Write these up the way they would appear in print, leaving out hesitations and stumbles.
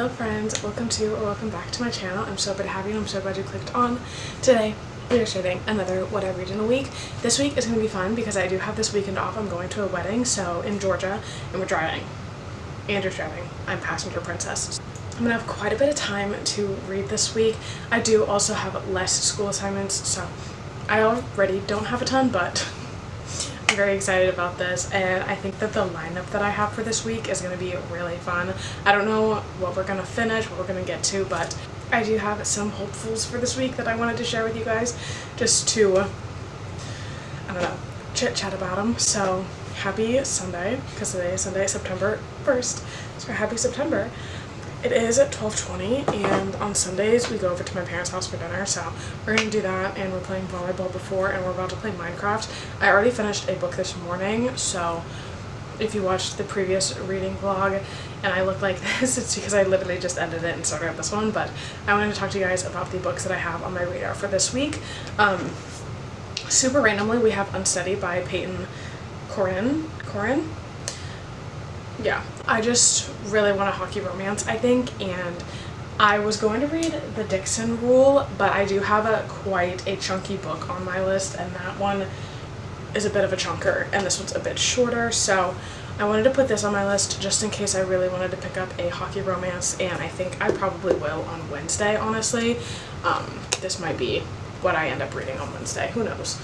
Hello friends, welcome back to my channel. I'm so glad to have you and I'm so glad you clicked on. Today we are starting another What I Read in a Week. This week is going to be fun because I do have this weekend off. I'm going to a wedding, so in Georgia, and we're driving. Andrew's driving. I'm passenger princess. I'm going to have quite a bit of time to read this week. I do also have less school assignments, so I already don't have a ton, but I'm very excited about this, and I think that the lineup that I have for this week is going to be really fun. I don't know what we're going to finish, what we're going to get to, but I do have some hopefuls for this week that I wanted to share with you guys, just to, I don't know, chit chat about them. So happy Sunday, because today is Sunday, September 1st, so happy September. It is at 12:20, and on Sundays we go over to my parents' house for dinner, so we're going to do that, and we're playing volleyball before, and we're about to play Minecraft. I already finished a book this morning, so if you watched the previous reading vlog and I look like this, it's because I literally just ended it and started up this one. But I wanted to talk to you guys about the books that I have on my radar for this week. Super randomly, we have Unsteady by Peyton Corin. Yeah, I just really want a hockey romance, I think, and I was going to read The Dixon Rule, but I do have quite a chunky book on my list, and that one is a bit of a chunker, and this one's a bit shorter, so I wanted to put this on my list just in case I really wanted to pick up a hockey romance, and I think I probably will on Wednesday, honestly. This might be what I end up reading on Wednesday, who knows.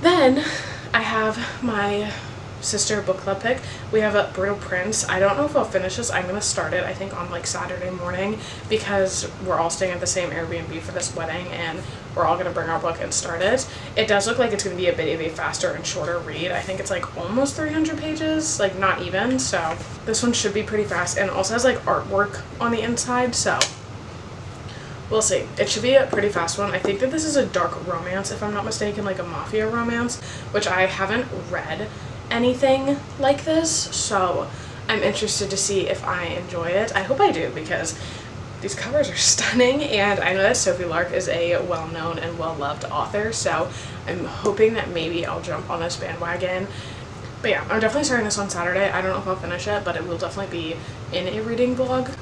Then I have my sister book club pick. We have a Brutal Prince. I don't know if I'll finish this. I'm gonna start it, I think, on like Saturday morning, because we're all staying at the same Airbnb for this wedding and we're all gonna bring our book and start it. It does look like it's gonna be a bit of a faster and shorter read. I think it's like almost 300 pages, like not even, so this one should be pretty fast, and it also has like artwork on the inside, so we'll see. It should be a pretty fast one. I think that this is a dark romance, if I'm not mistaken, like a mafia romance, which I haven't read anything like this, so I'm interested to see if I enjoy it. I hope I do, because these covers are stunning, and I know that Sophie Lark is a well-known and well-loved author, so I'm hoping that maybe I'll jump on this bandwagon. But yeah, I'm definitely starting this on Saturday. I don't know if I'll finish it, but it will definitely be in a reading vlog.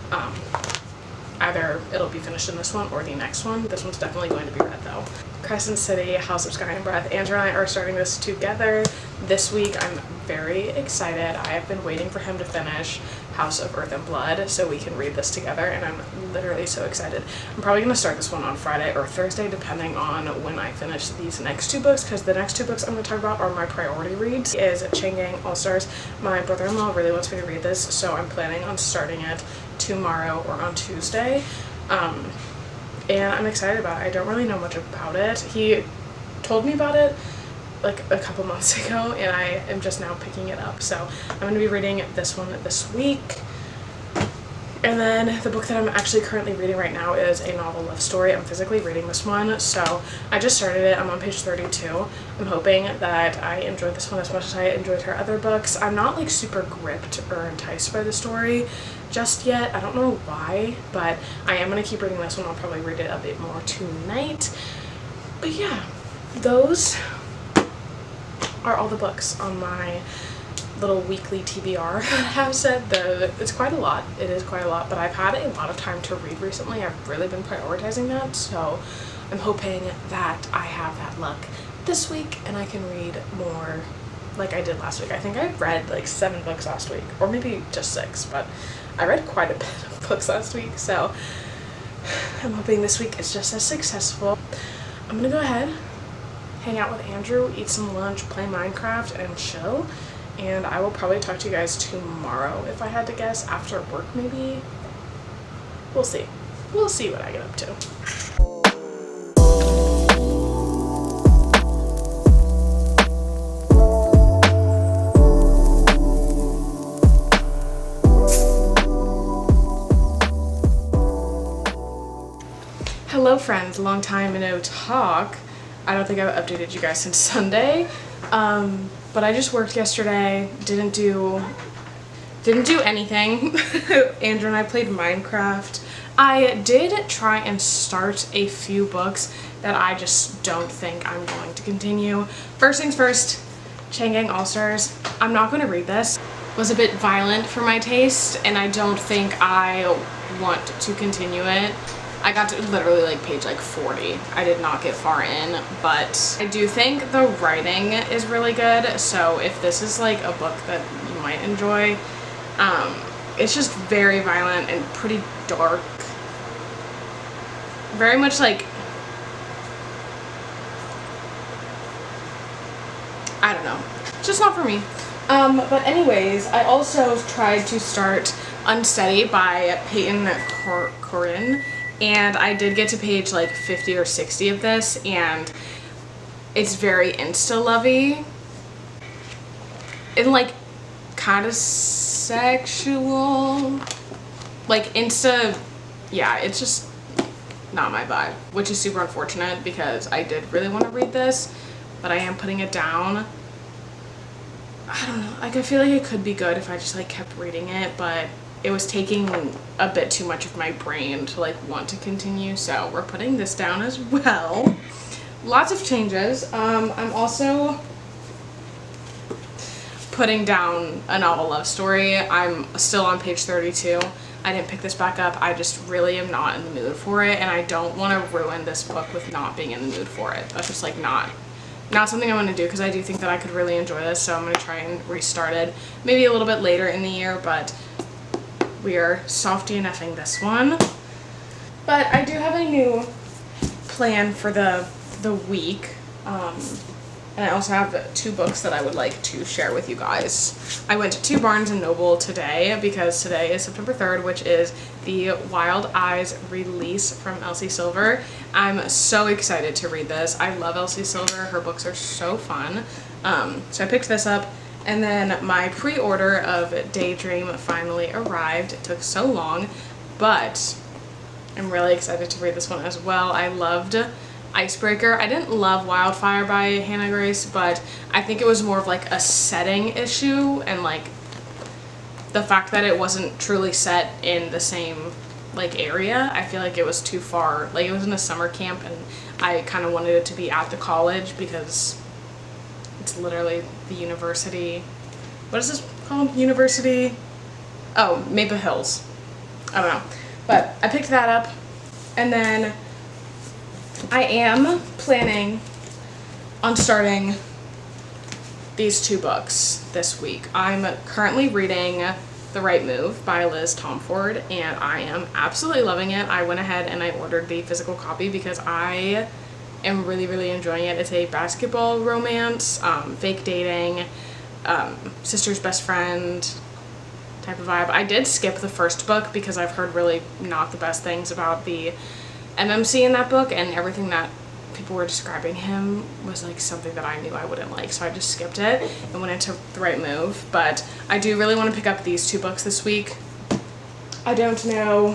Either it'll be finished in this one or the next one. This one's definitely going to be read though. Crescent City, House of Sky and Breath. Andrew and I are starting this together this week. I'm very excited. I have been waiting for him to finish House of Earth and Blood so we can read this together, and I'm literally so excited. I'm probably going to start this one on Friday or Thursday, depending on when I finish these next two books, because the next two books I'm going to talk about are my priority reads. Is Chain Gang All-Stars. My brother-in-law really wants me to read this, so I'm planning on starting it tomorrow or on Tuesday. And I'm excited about it. I don't really know much about it. He told me about it like a couple months ago, and I am just now picking it up. So I'm going to be reading this one this week. And then the book that I'm actually currently reading right now is a novel love story. I'm physically reading this one, so I just started it. I'm on page 32. I'm hoping that I enjoyed this one as much as I enjoyed her other books. I'm not like super gripped or enticed by the story just yet. I don't know why, but I am going to keep reading this one. I'll probably read it a bit more tonight. But yeah, those are all the books on my little weekly TBR. I have said it's quite a lot. It is quite a lot, but I've had a lot of time to read recently. I've really been prioritizing that, so I'm hoping that I have that luck this week and I can read more like I did last week. I think I read like 7 books last week, or maybe just 6, but I read quite a bit of books last week, so I'm hoping this week is just as successful. I'm gonna go ahead, hang out with Andrew, eat some lunch, play Minecraft, and chill. And I will probably talk to you guys tomorrow, if I had to guess, after work maybe. We'll see. We'll see what I get up to. Hello friends, long time no talk. I don't think I've updated you guys since Sunday. But I just worked yesterday, didn't do anything. Andrew and I played Minecraft. I did try and start a few books that I just don't think I'm going to continue. First things first, Chain Gang All-Stars. I'm not going to read this. It was a bit violent for my taste, and I don't think I want to continue it. I got to literally like page like 40. I did not get far in, but I do think the writing is really good. So if this is like a book that you might enjoy, it's just very violent and pretty dark. Very much like, I don't know, it's just not for me. But anyways, I also tried to start Unsteady by Peyton Corin, and I did get to page like 50 or 60 of this, and it's very insta-lovey and like kind of sexual, like insta, yeah, it's just not my vibe, which is super unfortunate because I did really want to read this, but I am putting it down. I don't know, like I feel like it could be good if I just like kept reading it, but it was taking a bit too much of my brain to like want to continue, so we're putting this down as well. Lots of changes. I'm also putting down a novel love story. I'm still on page 32. I didn't pick this back up. I just really am not in the mood for it, and I don't want to ruin this book with not being in the mood for it. That's just like not something I'm going to do, because I do think that I could really enjoy this, so I'm going to try and restart it maybe a little bit later in the year, but we are soft DNFing this one. But I do have a new plan for the week, and I also have 2 books that I would like to share with you guys. I went to Barnes & Noble today because today is September 3rd, which is the Wild Eyes release from Elsie Silver. I'm so excited to read this. I love Elsie Silver. Her books are so fun. So I picked this up, and then my pre-order of Daydream finally arrived. It took so long, but I'm really excited to read this one as well. I loved Icebreaker. I didn't love Wildfire by Hannah Grace, but I think it was more of like a setting issue, and like the fact that it wasn't truly set in the same like area. I feel like it was too far. Like it was in a summer camp, and I kind of wanted it to be at the college because it's literally the university. What is this called? University? Oh, Maple Hills. I don't know. But I picked that up, and then I am planning on starting these 2 books this week. I'm currently reading The Right Move by Liz Tomford, and I am absolutely loving it. I went ahead and I ordered the physical copy because I am really, really enjoying it. It's a basketball romance, fake dating, sister's best friend type of vibe. I did skip the first book because I've heard really not the best things about the MMC in that book, and everything that people were describing him was like something that I knew I wouldn't like, so I just skipped it and went into The Right Move. But I do really want to pick up these 2 books this week. I don't know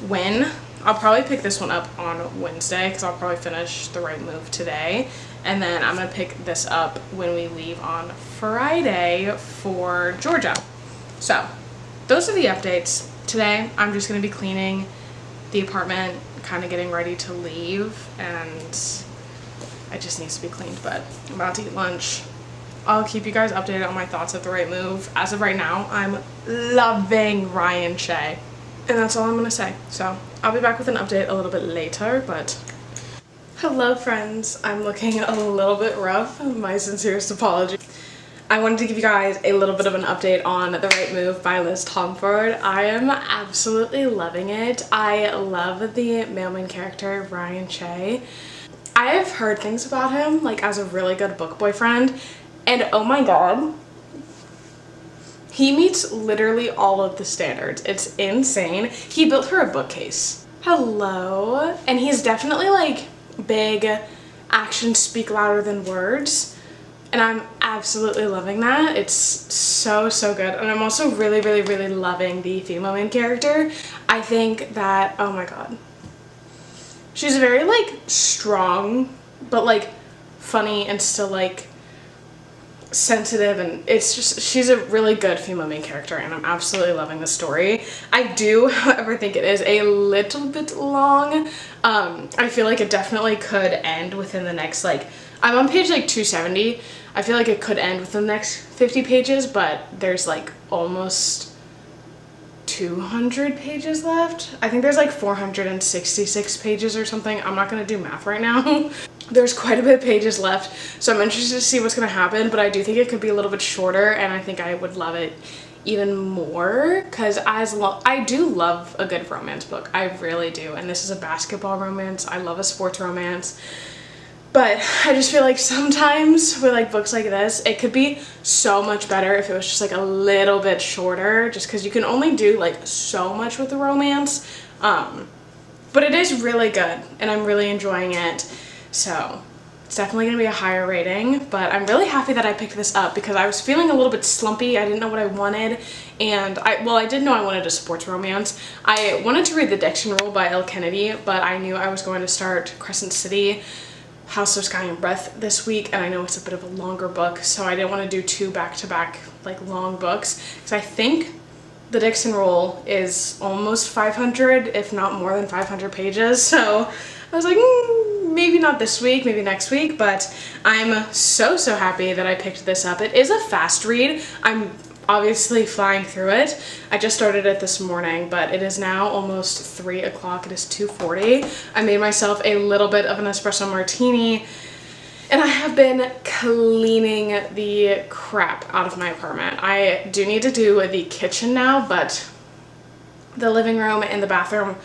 when. I'll probably pick this one up on Wednesday because I'll probably finish The Right Move today, and then I'm going to pick this up when we leave on Friday for Georgia. So those are the updates. Today I'm just going to be cleaning the apartment, kind of getting ready to leave, and it just needs to be cleaned, but I'm about to eat lunch. I'll keep you guys updated on my thoughts of The Right Move. As of right now, I'm loving Ryan Shea, and that's all I'm gonna say. So I'll be back with an update a little bit later, but hello friends. I'm looking a little bit rough. My sincerest apology. I wanted to give you guys a little bit of an update on The Right Move by Liz Tomford. I am absolutely loving it. I love the mailman character, Ryan Shea. I have heard things about him, like as a really good book boyfriend, and oh my god, he meets literally all of the standards. It's insane. He built her a bookcase. Hello. And he's definitely like big, actions speak louder than words. And I'm absolutely loving that. It's so, so good. And I'm also really, really, really loving the female main character. I think that, oh my god. She's very like strong, but like funny and still like sensitive, and it's just, she's a really good female main character, and I'm absolutely loving the story. I do, however, think it is a little bit long. I feel like it definitely could end within the next, like, I'm on page like 270. I feel like it could end within the next 50 pages, but there's like almost 200 pages left. I think there's like 466 pages or something. I'm not gonna do math right now. There's quite a bit of pages left, so I'm interested to see what's gonna happen, but I do think it could be a little bit shorter, and I think I would love it even more because I do love a good romance book. I really do, and this is a basketball romance. I love a sports romance. But I just feel like sometimes with like books like this, it could be so much better if it was just like a little bit shorter, just because you can only do like so much with the romance. But it is really good and I'm really enjoying it. So it's definitely gonna be a higher rating, but I'm really happy that I picked this up because I was feeling a little bit slumpy. I didn't know what I wanted, and I did know I wanted a sports romance. I wanted to read The Diction Rule by Elle Kennedy, but I knew I was going to start Crescent City, House of Sky and Breath this week, and I know it's a bit of a longer book, so I didn't want to do two back-to-back like long books, because I think The Diction Rule is almost 500, if not more than 500 pages, so I was like, maybe not this week, maybe next week, but I'm so happy that I picked this up. It is a fast read. I'm obviously flying through it. I just started it this morning, but it is now almost 3 o'clock. It is 2:40. I made myself a little bit of an espresso martini, and I have been cleaning the crap out of my apartment. I do need to do the kitchen now, but the living room and the bathroom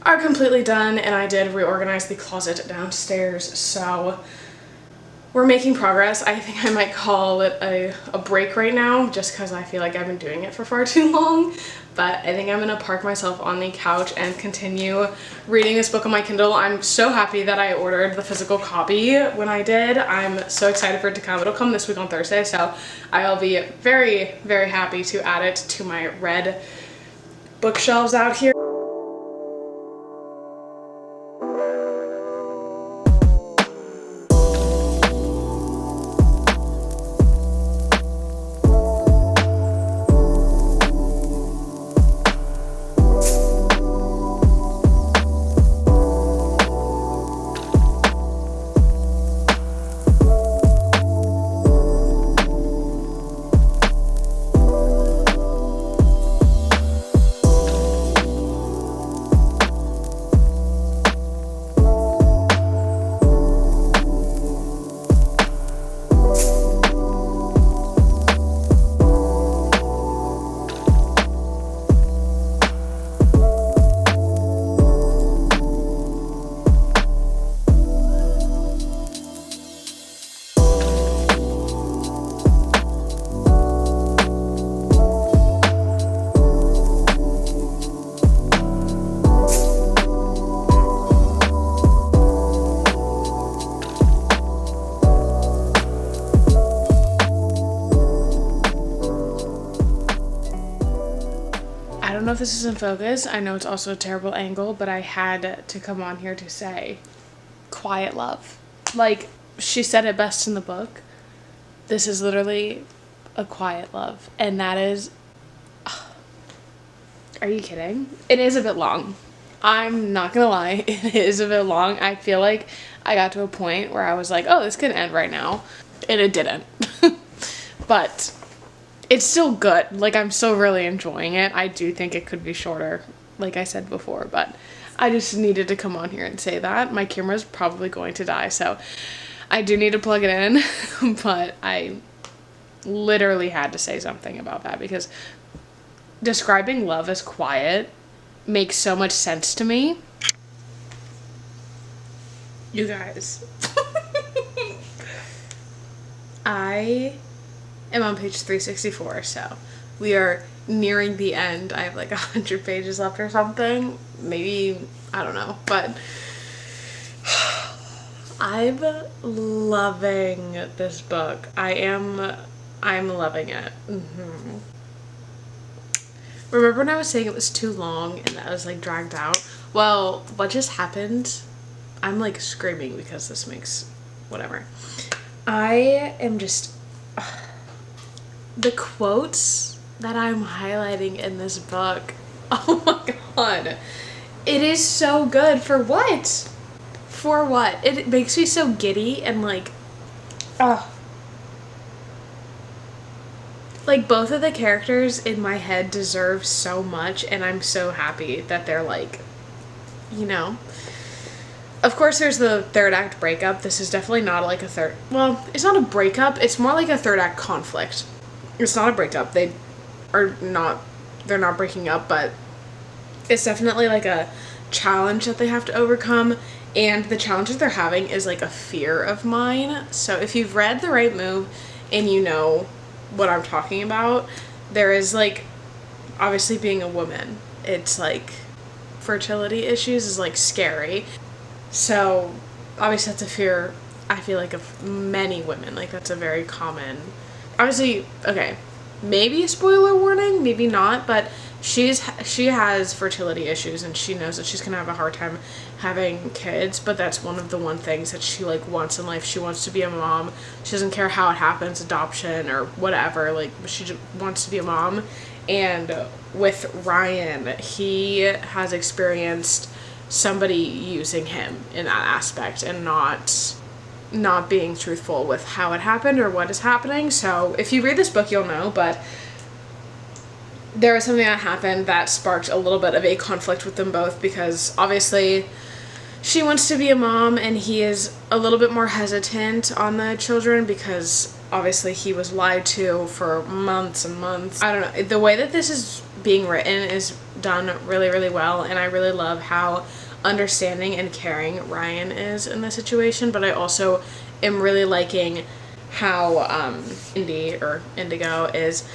are completely done, and I did reorganize the closet downstairs, so we're making progress. I think I might call it a break right now, just because I feel like I've been doing it for far too long. But I think I'm gonna park myself on the couch and continue reading this book on my Kindle. I'm so happy that I ordered the physical copy when I did. I'm so excited for it to come. It'll come this week on Thursday, so I'll be very happy to add it to my red bookshelves out here. I don't know if this is in focus. I know it's also a terrible angle, but I had to come on here to say quiet love. Like, she said it best in the book. This is literally a quiet love, and that is, are you kidding? It is a bit long. I'm not gonna lie, it is a bit long. I feel like I got to a point where I was like, oh, this could end right now, and it didn't. But it's still good. Like, I'm still really enjoying it. I do think it could be shorter, like I said before, but I just needed to come on here and say that. My camera's probably going to die, so I do need to plug it in, but I literally had to say something about that because describing love as quiet makes so much sense to me. You guys, I am on page 364, so we are nearing the end. I have like 100 pages left or something, maybe, I don't know, but I'm loving this book. I'm loving it. Remember when I was saying it was too long and that I was like dragged out? Well, what just happened? I'm like screaming because this makes whatever. I am just the quotes that I'm highlighting in this book. Oh my god. It is so good. For what? For what? It makes me so giddy and like, Like, both of the characters in my head deserve so much, and I'm so happy that they're, like, you know. Of course, there's the third act breakup. This is definitely not like a third... Well, it's not a breakup. It's more like a third act conflict. It's not a breakup. They're not breaking up, but it's definitely like a challenge that they have to overcome. And the challenge that they're having is like a fear of mine. So if you've read The Right Move and you know what I'm talking about, there is like, obviously being a woman, it's like fertility issues is like scary. So obviously that's a fear, I feel like, of many women. Like, that's a very common, obviously, okay, maybe a spoiler warning, maybe not, but she has fertility issues, and she knows that she's gonna have a hard time having kids, but that's one of the things that she like wants in life. She wants to be a mom. She doesn't care how it happens, adoption or whatever, like she just wants to be a mom. And with Ryan, he has experienced somebody using him in that aspect and not being truthful with how it happened or what is happening. So if you read this book, you'll know, but there was something that happened that sparked a little bit of a conflict with them both, because obviously she wants to be a mom and he is a little bit more hesitant on the children because obviously he was lied to for months and months. I don't know. The way that this is being written is done really, really well, and I really love how understanding and caring Ryan is in the situation, but I also am really liking how Indigo is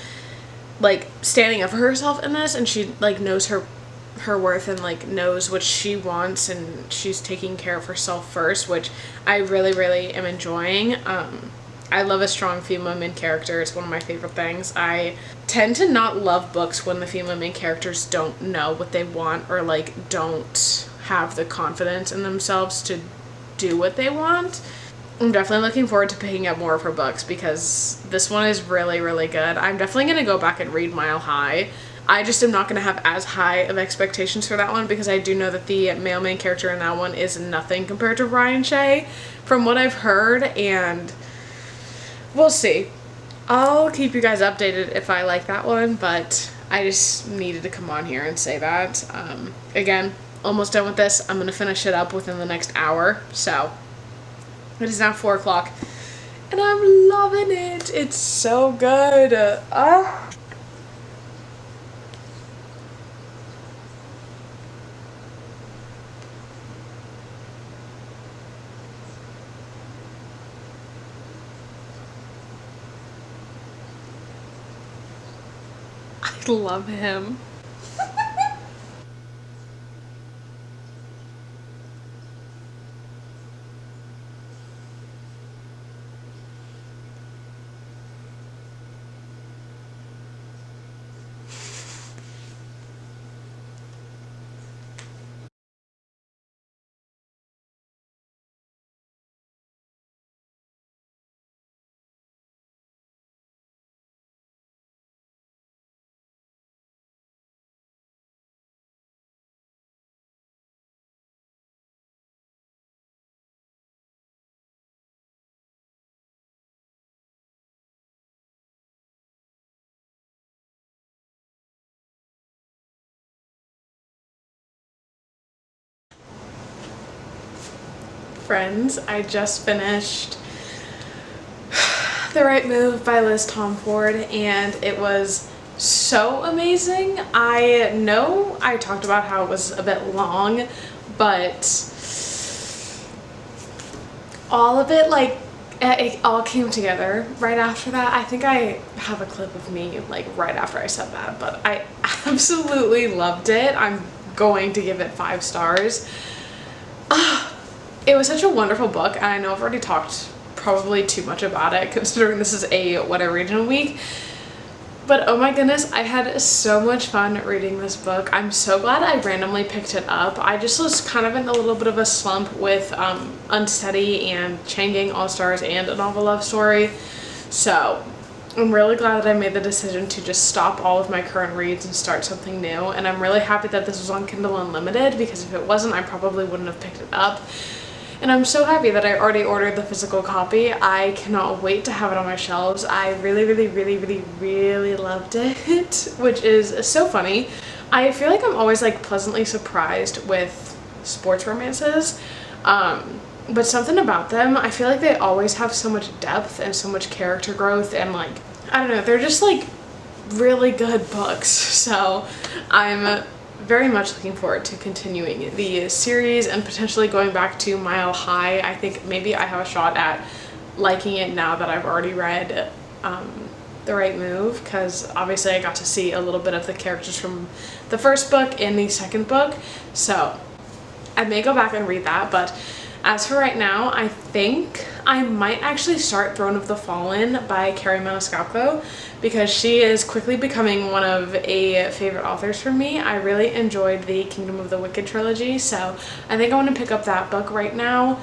like standing up for herself in this, and she like knows her worth and like knows what she wants, and she's taking care of herself first, which I really, really am enjoying. I love a strong female main character. It's one of my favorite things. I tend to not love books when the female main characters don't know what they want or like don't have the confidence in themselves to do what they want. I'm definitely looking forward to picking up more of her books because this one is really, really good. I'm definitely going to go back and read Mile High. I just am not going to have as high of expectations for that one because I do know that the male main character in that one is nothing compared to Ryan Shea from what I've heard, and we'll see. I'll keep you guys updated if I like that one, but I just needed to come on here and say that. Again, almost done with this. I'm going to finish it up within the next hour, so it is now 4 o'clock, and I'm loving it. It's so good. I love him. Friends, I just finished The Right Move by Liz Tomford, and it was so amazing. I know I talked about how it was a bit long, but all of it, like, it all came together right after that. I think I have a clip of me, like, right after I said that, but I absolutely loved it. I'm going to give it 5 stars. It was such a wonderful book, and I know I've already talked probably too much about it considering this is a What I Read in a Week, but oh my goodness, I had so much fun reading this book. I'm so glad I randomly picked it up. I just was kind of in a little bit of a slump with Unsteady and Changing All-Stars and A Novel Love Story, so I'm really glad that I made the decision to just stop all of my current reads and start something new, and I'm really happy that this was on Kindle Unlimited because if it wasn't, I probably wouldn't have picked it up. and I'm so happy that I already ordered the physical copy. I cannot wait to have it on my shelves. I really loved it, which is so funny. I feel like I'm always like pleasantly surprised with sports romances, but something about them, I feel like they always have so much depth and so much character growth, and like, I don't know, they're just like really good books. So I'm very much looking forward to continuing the series and potentially going back to Mile High. I think maybe I have a shot at liking it now that I've already read The Right Move, because obviously I got to see a little bit of the characters from the first book in the second book, so I may go back and read that. But as for right now, I think I might actually start Throne of the Fallen by Carrie Maniscalco, because she is quickly becoming one of a favorite authors for me. I really enjoyed the Kingdom of the Wicked trilogy, so I think I want to pick up that book right now.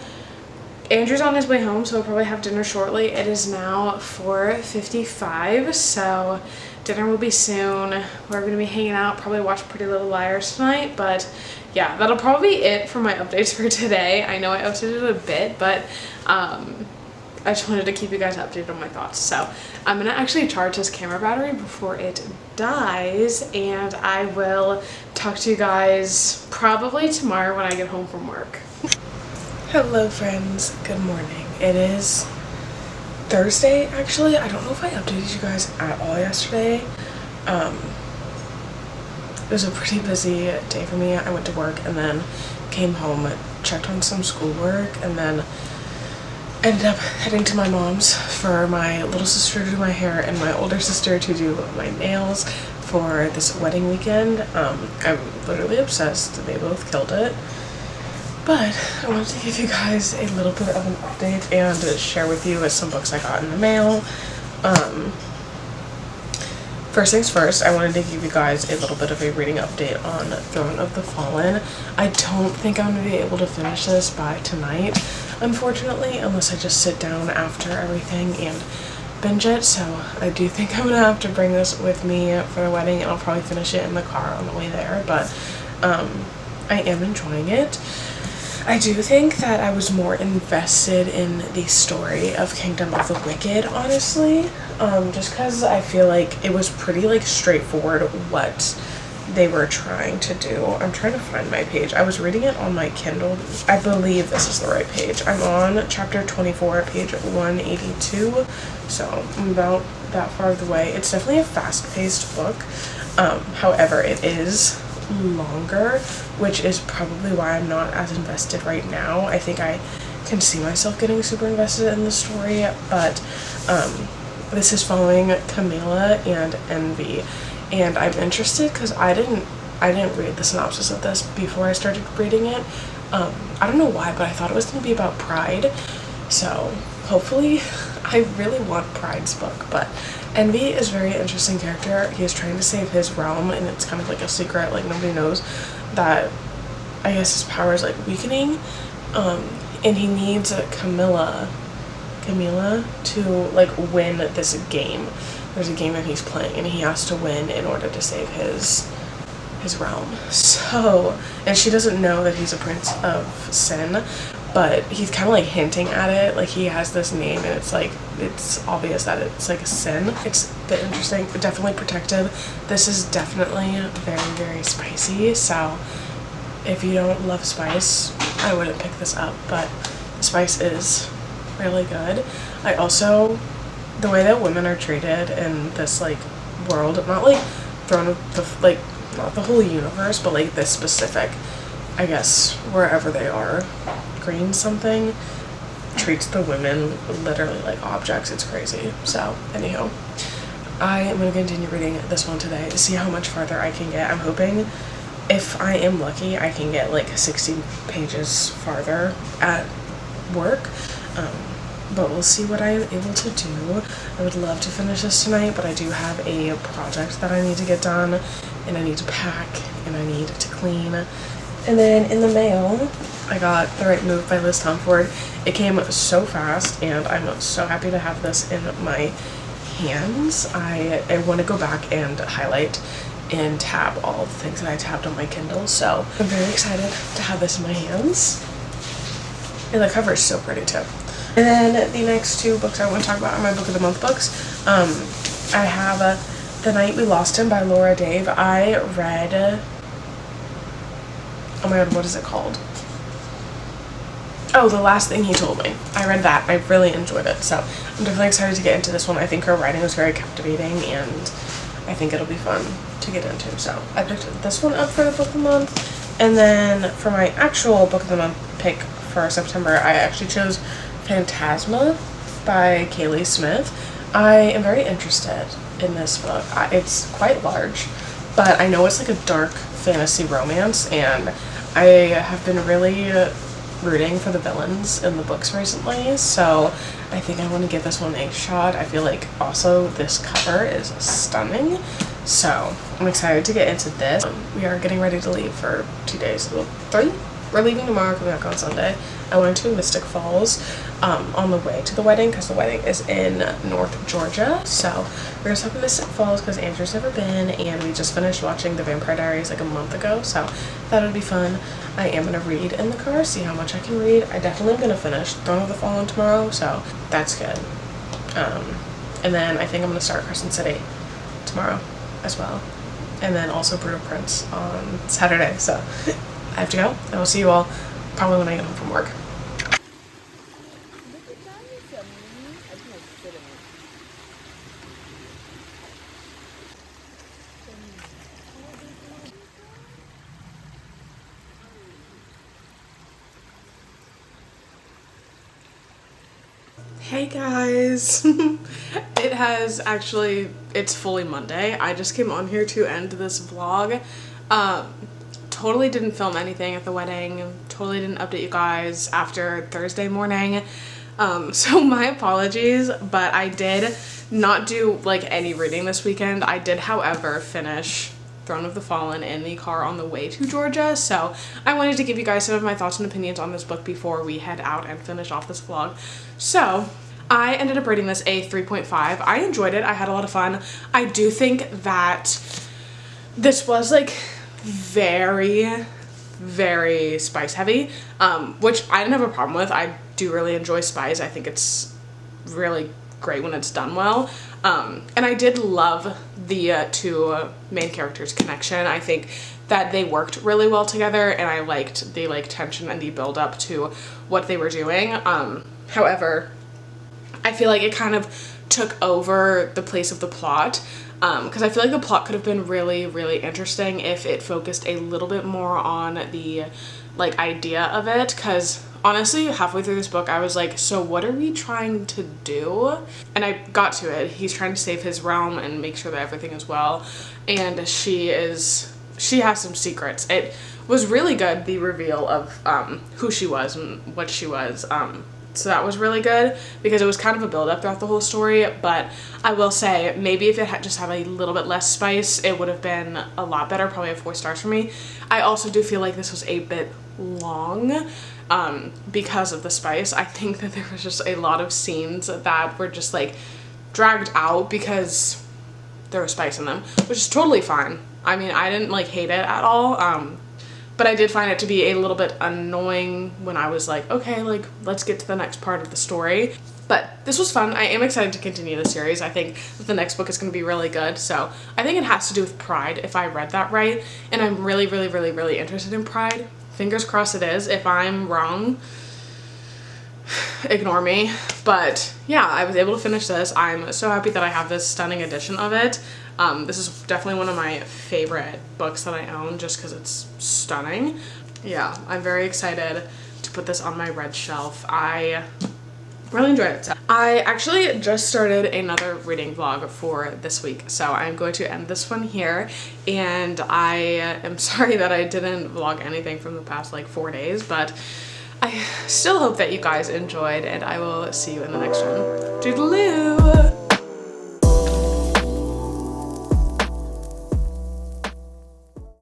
Andrew's on his way home, so we'll probably have dinner shortly. It is now 4:55, so dinner will be soon. We're going to be hanging out, probably watch Pretty Little Liars tonight, but yeah, that'll probably be it for my updates for today. I know I updated it a bit, but I just wanted to keep you guys updated on my thoughts. So I'm going to actually charge this camera battery before it dies, and I will talk to you guys probably tomorrow when I get home from work. Hello friends, good morning. It is Thursday actually. I don't know if I updated you guys at all yesterday. It was a pretty busy day for me. I went to work and then came home, checked on some schoolwork, and then ended up heading to my mom's for my little sister to do my hair and my older sister to do my nails for this wedding weekend. I'm literally obsessed. They both killed it. But I wanted to give you guys a little bit of an update and share with you some books I got in the mail. First things first, I wanted to give you guys a little bit of a reading update on Throne of the Fallen. I don't think I'm going to be able to finish this by tonight, unfortunately, unless I just sit down after everything and binge it. So I do think I'm going to have to bring this with me for the wedding, and I'll probably finish it in the car on the way there. But I am enjoying it. I do think that I was more invested in the story of Kingdom of the Wicked, honestly, just because I feel like it was pretty like straightforward what they were trying to do. I'm trying to find my page. I was reading it on my Kindle. I believe this is the right page. I'm on chapter 24, page 182, so I'm about that far of the way. It's definitely a fast-paced book. However, it is longer, which is probably why I'm not as invested right now. I think I can see myself getting super invested in the story, but this is following Camilla and Envy, and I'm interested because I didn't read the synopsis of this before I started reading it. I don't know why, but I thought it was going to be about Pride, so hopefully I really want Pride's book. But Envy is a very interesting character. He is trying to save his realm, and it's kind of like a secret, like nobody knows that, I guess his power is like weakening, and he needs Camilla to like win this game. There's a game that he's playing and he has to win in order to save his realm. So, and she doesn't know that he's a prince of sin, but he's kind of like hinting at it, like he has this name and it's like, it's obvious that it's like a sin. It's a bit interesting, definitely protective. This is definitely very spicy, so if you don't love spice, I wouldn't pick this up, but the spice is really good. I also, the way that women are treated in this like world, not like thrown the like not the whole universe, but like this specific, I guess, wherever they are, green something treats the women literally like objects. It's crazy. So anywho, I am going to continue reading this one today to see how much farther I can get. I'm hoping, if I am lucky, I can get like 60 pages farther at work, but we'll see what I am able to do. I would love to finish this tonight, but I do have a project that I need to get done, and I need to pack, and I need to clean. And then in the mail, I got The Right Move by Liz Tomford. It came so fast, and I'm so happy to have this in my hands. I want to go back and highlight and tab all the things that I tabbed on my Kindle, so I'm very excited to have this in my hands. And the cover is so pretty too. And then the next two books I want to talk about are my Book of the Month books. I have The Night We Lost Him by Laura Dave. I read, oh my god, what is it called? Oh, The Last Thing He Told Me. I read that. I really enjoyed it. So I'm definitely excited to get into this one. I think her writing was very captivating and I think it'll be fun to get into. So I picked this one up for the Book of the Month. And then for my actual Book of the Month pick for September, I actually chose Phantasma by Kaylee Smith. I am very interested in this book. It's quite large, but I know it's like a dark fantasy romance, and I have been really rooting for the villains in the books recently, so I think I want to give this one a shot. I feel like also this cover is stunning, so I'm excited to get into this. We are getting ready to leave for 2 days, well, 3? We're leaving tomorrow, coming back on Sunday. I went to Mystic Falls on the way to the wedding because the wedding is in North Georgia. So we're going to stop at Mystic Falls because Andrew's never been, and we just finished watching The Vampire Diaries like a month ago, so that would be fun. I am going to read in the car, see how much I can read. I definitely am going to finish Throne of the Fallen tomorrow, so that's good. And then I think I'm going to start Crescent City tomorrow as well. And then also Brutal Prince on Saturday, so I have to go, and I'll see you all probably when I get home from work. Hey guys! It's fully Monday. I just came on here to end this vlog. Totally didn't film anything at the wedding, totally didn't update you guys after Thursday morning, so my apologies, but I did not do like any reading this weekend. I did, however, finish Throne of the Fallen in the car on the way to Georgia, so I wanted to give you guys some of my thoughts and opinions on this book before we head out and finish off this vlog. So I ended up rating this a 3.5. I enjoyed it. I had a lot of fun. I do think that this was like very, very spice heavy, which I didn't have a problem with. I do really enjoy spice. I think it's really great when it's done well. And I did love the two main characters' connection. I think that they worked really well together, and I liked the tension and the build up to what they were doing. However, I feel like it kind of took over the place of the plot, because I feel like the plot could have been really, really interesting if it focused a little bit more on the idea of it, because honestly halfway through this book I was like, so what are we trying to do? And I got to it. He's trying to save his realm and make sure that everything is well, and she has some secrets. It was really good, the reveal of who she was and what she was. So that was really good because it was kind of a build up throughout the whole story, but I will say maybe if it had just had a little bit less spice, it would have been a lot better, probably a 4 stars for me. I also do feel like this was a bit long because of the spice. I think that there was just a lot of scenes that were just like dragged out because there was spice in them, which is totally fine. I mean, I didn't hate it at all. But I did find it to be a little bit annoying when I was like, okay, let's get to the next part of the story. But this was fun. I am excited to continue the series. I think that the next book is going to be really good. So I think it has to do with Pride, if I read that right. And I'm really, really, really, really interested in Pride. Fingers crossed it is. If I'm wrong, ignore me. But yeah, I was able to finish this. I'm so happy that I have this stunning edition of it. This is definitely one of my favorite books that I own just because it's stunning. Yeah, I'm very excited to put this on my read shelf. I really enjoyed it. I actually just started another reading vlog for this week, so I'm going to end this one here, and I am sorry that I didn't vlog anything from the past 4 days, but I still hope that you guys enjoyed, and I will see you in the next one. Toodaloo!